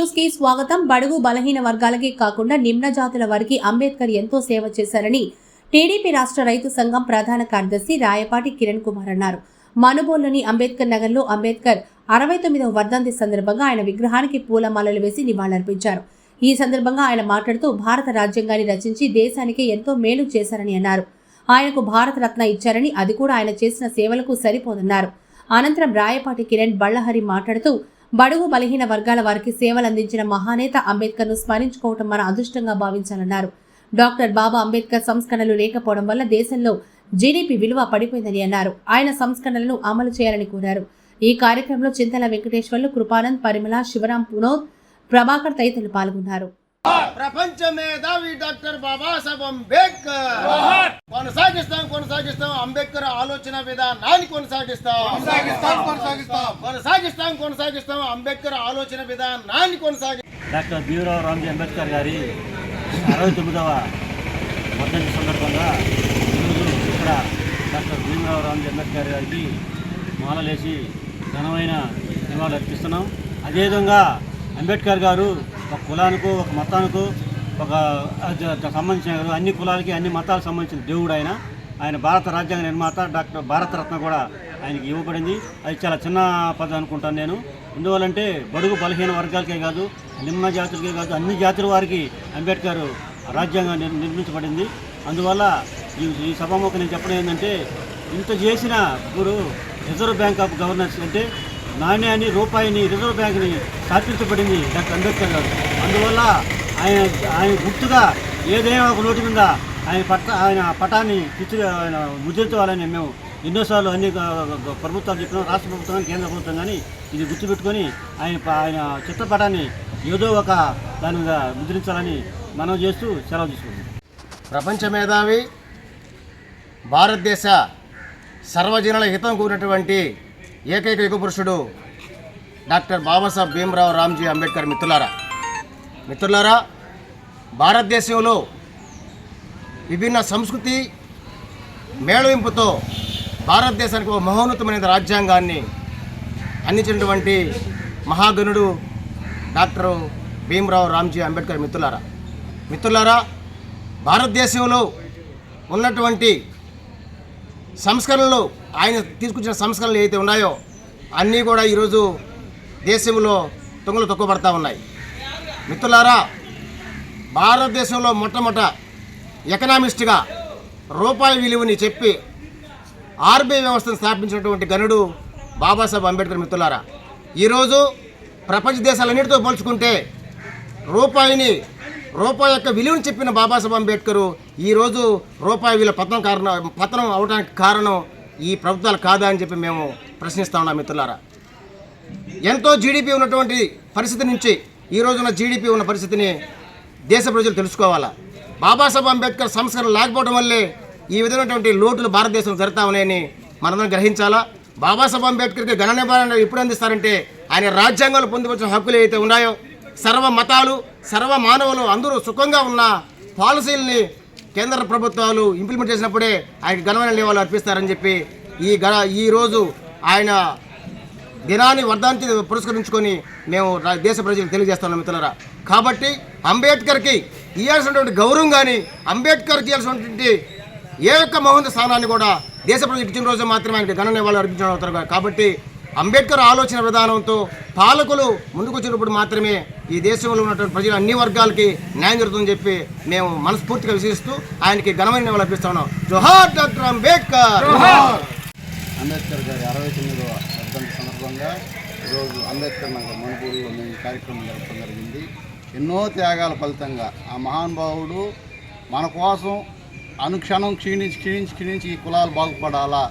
News కి స్వాగతం. బడుగు బలహీన వర్గాలకి కాకుండా నిమ్న జాతుల వారికి అంబేద్కర్ ఎంతో సేవ చేశారని టీడీపీ రాష్ట్ర రైతు సంఘం ప్రధాన కార్యదర్శి రాయపాటి కిరణ్ కుమార్ అన్నారు. మనుబోలులోని అంబేద్కర్ నగర్లో అంబేద్కర్ 69వ వర్ధంతి సందర్భంగా ఆయన విగ్రహానికి పూలమాలలు వేసి నివాళులర్పించారు. ఈ సందర్భంగా ఆయన మాట్లాడుతూ భారత రాజ్యాంగాన్ని రచించి దేశానికి ఎంతో మేలు చేశారని అన్నారు. ఆయనకు భారత రత్న ఇచ్చారని అది కూడా ఆయన చేసిన సేవలకు సరిపోదన్నారు. అనంతరం రాయపాటి కిరణ్ బళ్ళహరి మాట్లాడుతూ బడుగు బలహీన వర్గాల వారికి సేవలు అందించిన మహానేత అంబేద్కర్ను స్మరించుకోవటం మన అదృష్టంగా భావించాలన్నారు. డాక్టర్ బాబా అంబేద్కర్ సంస్కరణలు లేకపోవడం వల్ల దేశంలో జీడీపీ విలువ పడిపోయిందని అన్నారు. ఆయన సంస్కరణలను అమలు చేయాలని కోరారు. ఈ కార్యక్రమంలో చింతల వెంకటేశ్వర్లు, కృపానంద్, పరిమళ, శివరాం, పునోద్, ప్రభాకర్ తదితరులు పాల్గొన్నారు. ప్రపంచ మేధావి డాక్టర్ బాబాసాహెబ్ అంబేద్కర్ కొనసాగిస్తాం అంబేద్కర్ ఆలోచన విధానాన్ని కొనసాగిస్తాం అంబేద్కర్ ఆలోచన విధానాన్ని డాక్టర్ భీమరావు రామ్జీ అంబేద్కర్ గారి 69వ వర్ధంతి సందర్భంగా ఈరోజు ఇక్కడ డాక్టర్ భీమరావు రామ్జీ అంబేద్కర్ గారికి మాలలేసి ఘనమైన నివాళులు అర్పిస్తున్నాం. అదేవిధంగా అంబేద్కర్ గారు ఒక కులానికో ఒక మతానికో ఒక సంబంధించిన అన్ని కులాలకి అన్ని మతాలకు సంబంధించిన దేవుడు ఆయన భారత రాజ్యాంగ నిర్మాత. డాక్టర్ భారతరత్న కూడా ఆయనకి ఇవ్వబడింది. అది చాలా చిన్న పదవి అనుకుంటాను నేను. ఎందువల్లంటే బడుగు బలహీన వర్గాలకే కాదు, నిమ్న జాతులకే కాదు, అన్ని జాతుల వారికి అంబేద్కర్ రాజ్యాంగం నిర్మించబడింది. అందువల్ల ఈ సభాముఖం నేను చెప్పడం ఏంటంటే, ఇంత చేసిన ఇప్పుడు రిజర్వ్ బ్యాంక్ ఆఫ్ గవర్నెన్స్ అంటే నాణ్యాన్ని రూపాయిని రిజర్వ్ బ్యాంక్ని స్థాపించబడింది డాక్టర్ అంబేద్కర్ గారు. అందువల్ల ఆయన గుర్తుగా ఏదైనా ఒక నోటి మీద ఆయన పటాన్ని ఆయన ముద్రించాలని మేము ఎన్నోసార్లు అన్ని ప్రభుత్వాలు చెప్పినాం, రాష్ట్ర ప్రభుత్వం కానీ కేంద్ర ప్రభుత్వం కానీ ఇది గుర్తుపెట్టుకొని ఆయన చిత్రపటాన్ని ఏదో ఒక దాని మీద ముద్రించాలని మనం చేస్తూ సెలవు తీసుకుంటాం. ప్రపంచ మేధావి, భారతదేశ సర్వజనుల హితం కూడినటువంటి ఏకైక యుగ పురుషుడు డాక్టర్ బాబాసాహెబ్ భీమరావు రామ్జీ అంబేద్కర్. మిత్రులారా, భారతదేశంలో విభిన్న సంస్కృతి మేళవింపుతో భారతదేశానికి ఒక మహోన్నతమైన రాజ్యాంగాన్ని అందించినటువంటి మహాగణుడు డాక్టర్ భీమరావు రామ్జీ అంబేద్కర్. మిత్రులారా, భారతదేశంలో ఉన్నటువంటి సంస్కరణలు, ఆయన తీసుకొచ్చిన సంస్కరణలు ఏవైతే ఉన్నాయో అన్నీ కూడా ఈరోజు దేశంలో తుంగలు తొక్కబడతా ఉన్నాయి. మిత్రులారా, భారతదేశంలో మొట్టమొదట ఎకనామిస్ట్గా రూపాయి విలువని చెప్పి ఆర్బీఐ వ్యవస్థను స్థాపించినటువంటి గనుడు బాబాసాహెబ్ అంబేద్కర్. మిత్రులారా, ఈరోజు ప్రపంచ దేశాలన్నిటితో పోల్చుకుంటే రూపాయి యొక్క విలువను చెప్పిన బాబాసాహెబ్ అంబేద్కర్ ఈరోజు రూపాయి విలువ పతనం అవడానికి కారణం ఈ ప్రభుత్వాలు కాదా అని చెప్పి మేము ప్రశ్నిస్తా ఉన్నాం. మిత్రులారా, ఎంతో జీడిపి ఉన్నటువంటి పరిస్థితి నుంచి ఈరోజున్న జీడిపి ఉన్న పరిస్థితిని దేశ ప్రజలు తెలుసుకోవాలా. బాబాసాహెబ్ అంబేద్కర్ సంస్కరణ లేకపోవడం వల్లే ఈ విధమైనటువంటి లోటులు భారతదేశంలో జరుగుతా ఉన్నాయని మనందరం గ్రహించాలా. బాబాసాహెబ్ అంబేద్కర్కి ఘన నివారణ ఎప్పుడు అందిస్తారంటే, ఆయన రాజ్యాంగంలో పొందుపరిచిన హక్కులు ఏవైతే ఉన్నాయో సర్వ మతాలు, సర్వ మానవులు అందరూ సుఖంగా ఉన్న పాలసీలని కేంద్ర ప్రభుత్వాలు ఇంప్లిమెంట్ చేసినప్పుడే ఆయనకి ఘనమైన నివాళులు అర్పిస్తారని చెప్పి ఈరోజు ఆయన దినాన్ని వర్ధంతి పురస్కరించుకొని మేము దేశ ప్రజలకు తెలియజేస్తున్నాం. మిత్రులారా, కాబట్టి అంబేద్కర్కి ఇవ్వాల్సినటువంటి గౌరవం కానీ, అంబేద్కర్కి ఇవ్వాల్సినటువంటి ఏ ఒక్క మహోన్నత స్థానాన్ని కూడా దేశ ప్రజలకు ఇచ్చిన రోజు మాత్రమే ఆయనకి ఘన నివాళులు అర్పించడం అవుతారు. కాబట్టి అంబేద్కర్ ఆలోచన విధానంతో పాలకులు ముందుకు వచ్చినప్పుడు మాత్రమే ఈ దేశంలో ఉన్నటువంటి ప్రజలు అన్ని వర్గాలకి న్యాయం జరుగుతుందని చెప్పి మేము మనస్ఫూర్తిగా విశ్వసిస్తూ ఆయనకి ఘనమైన నివాళులు అర్పిస్తున్నాం. జోహార్ డాక్టర్ అంబేద్కర్. అంబేద్కర్ గారి 69వ వర్ధంతి సందర్భంగా ఈరోజు అంబేద్కర్ నగర్ మణిపూర్లో ఈ కార్యక్రమం జరగడం జరిగింది. ఎన్నో త్యాగాల ఫలితంగా ఆ మహానుభావుడు మన కోసం అనుక్షణం క్షీణించి ఈ కులాలు బాగుపడాలా,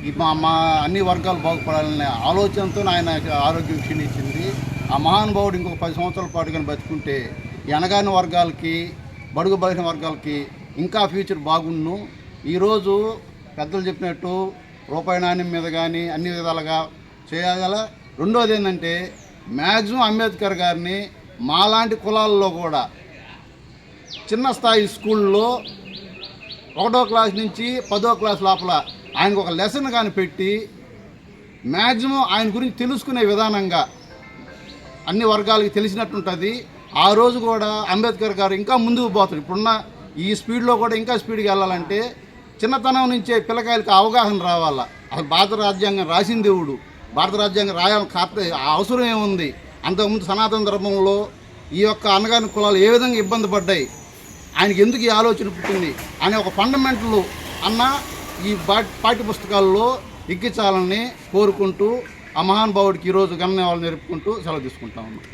ఈ మా అన్ని వర్గాలు బాగుపడాలనే ఆలోచనతో ఆయన ఆరోగ్యం క్షీణించింది. ఆ మహానుభావుడు ఇంకొక 10 సంవత్సరాల పాటు కానీ బతుకుంటే ఈ అణగారిన వర్గాలకి, బడుగు బలహీన వర్గాలకి ఇంకా ఫ్యూచర్ బాగుండును. ఈరోజు పెద్దలు చెప్పినట్టు రూపాయి నాణ్యం మీద కానీ అన్ని విధాలుగా చేయగల. రెండోది ఏంటంటే, మ్యాక్సిమం అంబేద్కర్ గారిని మాలాంటి కులాల్లో కూడా చిన్న స్థాయి స్కూల్లో 1వ క్లాస్ నుంచి 10వ క్లాస్ లోపల ఆయనకు ఒక లెసన్ కానీ పెట్టి మ్యాక్సిమం ఆయన గురించి తెలుసుకునే విధానంగా అన్ని వర్గాలకి తెలిసినట్టుంటుంది. ఆ రోజు కూడా అంబేద్కర్ గారు ఇంకా ముందుకు పోతారు. ఇప్పుడున్న ఈ స్పీడ్లో కూడా ఇంకా స్పీడ్కి వెళ్ళాలంటే చిన్నతనం నుంచే పిల్లకాయలకి అవగాహన రావాలా. అసలు భారత రాజ్యాంగం రాసిన దేవుడు, భారత రాజ్యాంగం రాయాలి అవసరం ఏముంది? అంతకుముందు సనాతన ధర్మంలో ఈ యొక్క అణగారిన కులాలు ఏ విధంగా ఇబ్బంది పడ్డాయి, ఆయనకి ఎందుకు ఈ ఆలోచన పుట్టింది అనే ఒక ఫండమెంటల్ అన్న ఈ పాఠ్య పుస్తకాల్లో ఎక్కించాలని కోరుకుంటూ ఆ మహానుభావుడికి ఈరోజు గమనివ్వాలని నేర్పుకుంటూ సెలవు తీసుకుంటా ఉన్నాం.